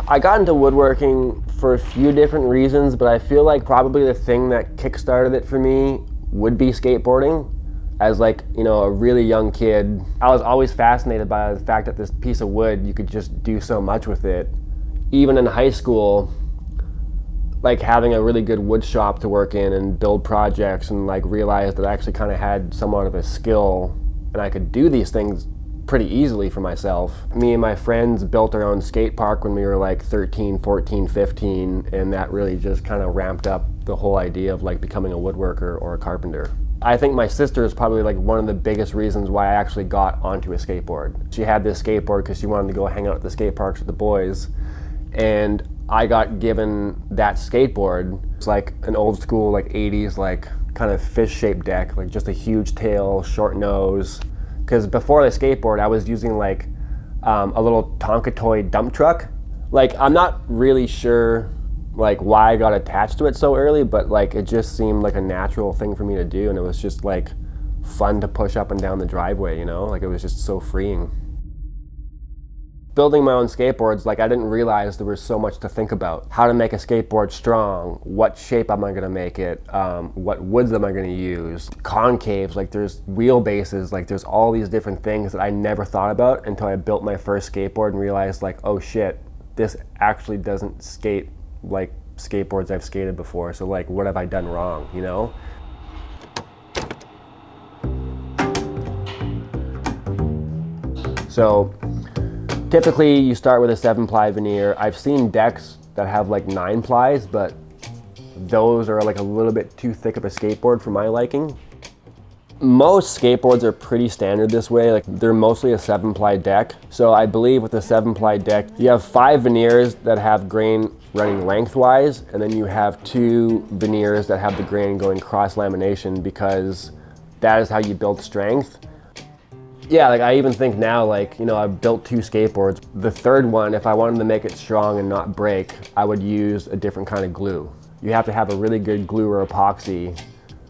I got into woodworking for a few different reasons, but I feel like probably the thing that kickstarted it for me would be skateboarding. As like, a really young kid, I was always fascinated by the fact that this piece of wood, you could just do so much with it. Even in high school, like having a really good wood shop to work in and build projects and like realize that I actually kind of had somewhat of a skill and I could do these things pretty easily for myself. Me and my friends built our own skate park when we were like 13, 14, 15, and that really just kind of ramped up the whole idea of like becoming a woodworker or a carpenter. I think my sister is probably like one of the biggest reasons why I actually got onto a skateboard. She had this skateboard because she wanted to go hang out at the skate parks with the boys, and I got given that skateboard. It's like an old school like 80s like kind of fish-shaped deck, like just a huge tail, short nose. Because before the skateboard, I was using like a little Tonka toy dump truck. Like I'm not really sure like why I got attached to it so early, but like it just seemed like a natural thing for me to do, and it was just like fun to push up and down the driveway, like it was just so freeing. Building my own skateboards, like I didn't realize there was so much to think about. How to make a skateboard strong, what shape am I gonna make it, what woods am I gonna use, concaves, like there's wheelbases, like there's all these different things that I never thought about until I built my first skateboard and realized like, oh shit, this actually doesn't skate like skateboards I've skated before, so like what have I done wrong, So typically you start with a 7-ply veneer. I've seen decks that have like 9 plies, but those are like a little bit too thick of a skateboard for my liking. Most skateboards are pretty standard this way, like they're mostly a 7-ply deck. So I believe with a 7-ply deck, you have 5 veneers that have grain running lengthwise, and then you have 2 veneers that have the grain going cross lamination, because that is how you build strength. Yeah, like I even think now, like, I've built 2 skateboards. The third one, if I wanted to make it strong and not break, I would use a different kind of glue. You have to have a really good glue or epoxy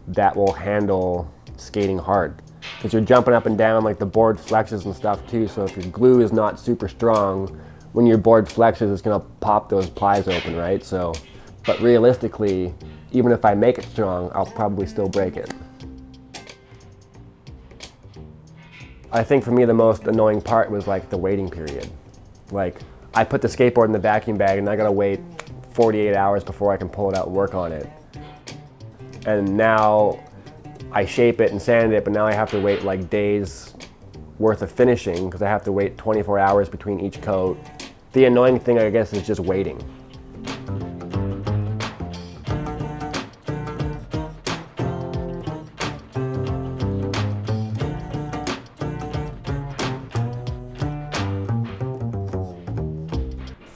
that will handle skating hard, because you're jumping up and down, like the board flexes and stuff too, so if your glue is not super strong, when your board flexes, it's gonna pop those plies open, right? So, but realistically, even if I make it strong, I'll probably still break it. I think for me the most annoying part was like the waiting period. Like I put the skateboard in the vacuum bag and I gotta wait 48 hours before I can pull it out and work on it. And now I shape it and sand it, but now I have to wait like days worth of finishing because I have to wait 24 hours between each coat. The annoying thing, I guess, is just waiting.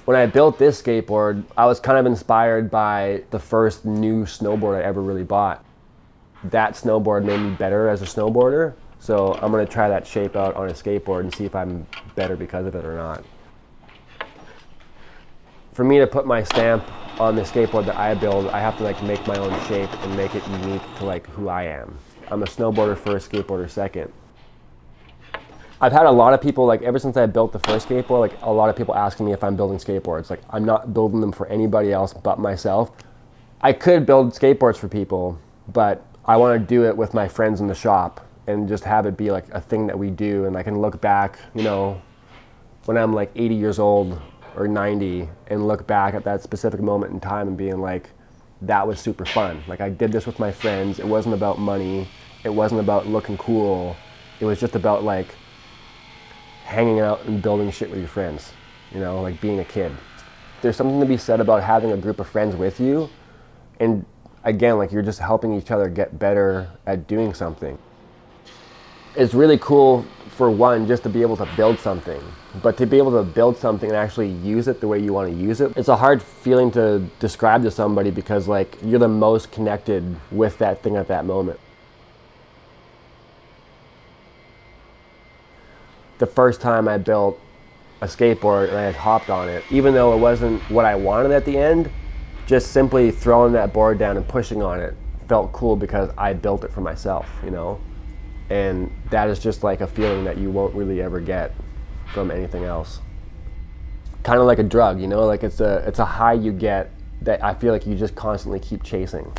When I built this skateboard, I was kind of inspired by the first new snowboard I ever really bought. That snowboard made me better as a snowboarder, so I'm gonna try that shape out on a skateboard and see if I'm better because of it or not. For me to put my stamp on the skateboard that I build, I have to like make my own shape and make it unique to like who I am. I'm a snowboarder first, skateboarder second. I've had a lot of people, like ever since I built the first skateboard, like a lot of people asking me if I'm building skateboards. Like I'm not building them for anybody else but myself. I could build skateboards for people, but I want to do it with my friends in the shop and just have it be like a thing that we do, and I can look back, when I'm like 80 years old or 90 and look back at that specific moment in time and being like, that was super fun. Like I did this with my friends. It wasn't about money. It wasn't about looking cool. It was just about like hanging out and building shit with your friends, like being a kid. There's something to be said about having a group of friends with you, and again, like you're just helping each other get better at doing something. It's really cool for one, just to be able to build something, but to be able to build something and actually use it the way you want to use it, it's a hard feeling to describe to somebody, because like you're the most connected with that thing at that moment. The first time I built a skateboard and I had hopped on it, even though it wasn't what I wanted at the end, just simply throwing that board down and pushing on it felt cool because I built it for myself, And that is just like a feeling that you won't really ever get from anything else. kind of like a drug, you know, like it's a high you get that I feel like you just constantly keep chasing.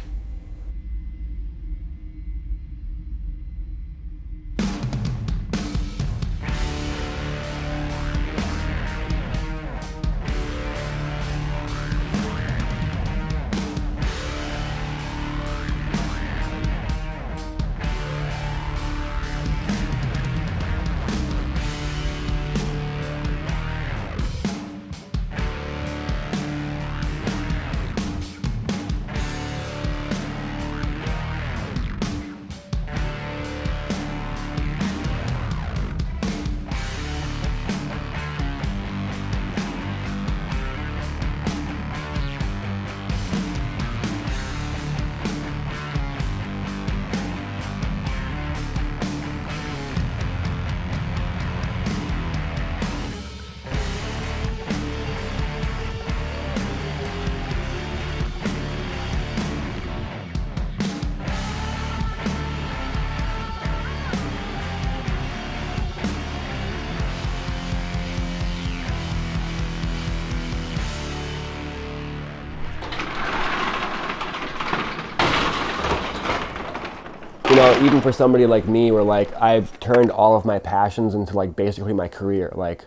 You know, even for somebody like me, where like I've turned all of my passions into like basically my career. Like,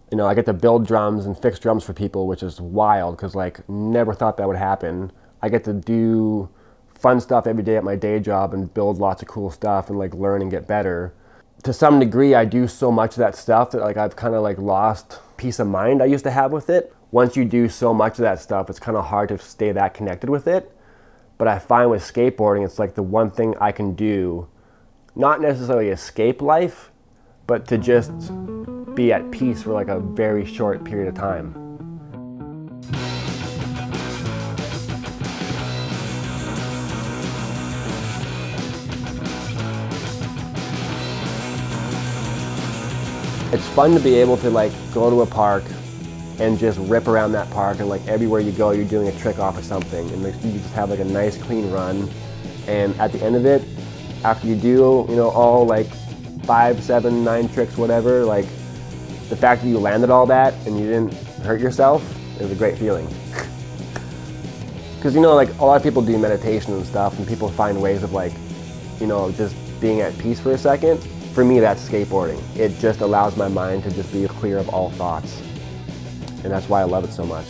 you know, I get to build drums and fix drums for people, which is wild because like never thought that would happen. I get to do fun stuff every day at my day job and build lots of cool stuff and like learn and get better. To some degree, I do so much of that stuff that like I've kind of like lost peace of mind I used to have with it. Once you do so much of that stuff, it's kind of hard to stay that connected with it. But I find with skateboarding, it's like the one thing I can do, not necessarily escape life, but to just be at peace for like a very short period of time. It's fun to be able to like go to a park and just rip around that park, and like everywhere you go you're doing a trick off of something, and like, you just have like a nice clean run, and at the end of it, after you do, you know, all like 5, 7, 9 tricks, whatever, like the fact that you landed all that and you didn't hurt yourself is a great feeling. Because you know, like a lot of people do meditation and stuff, and people find ways of like, you know, just being at peace for a second. For me, that's skateboarding. It just allows my mind to just be clear of all thoughts. And that's why I love it so much.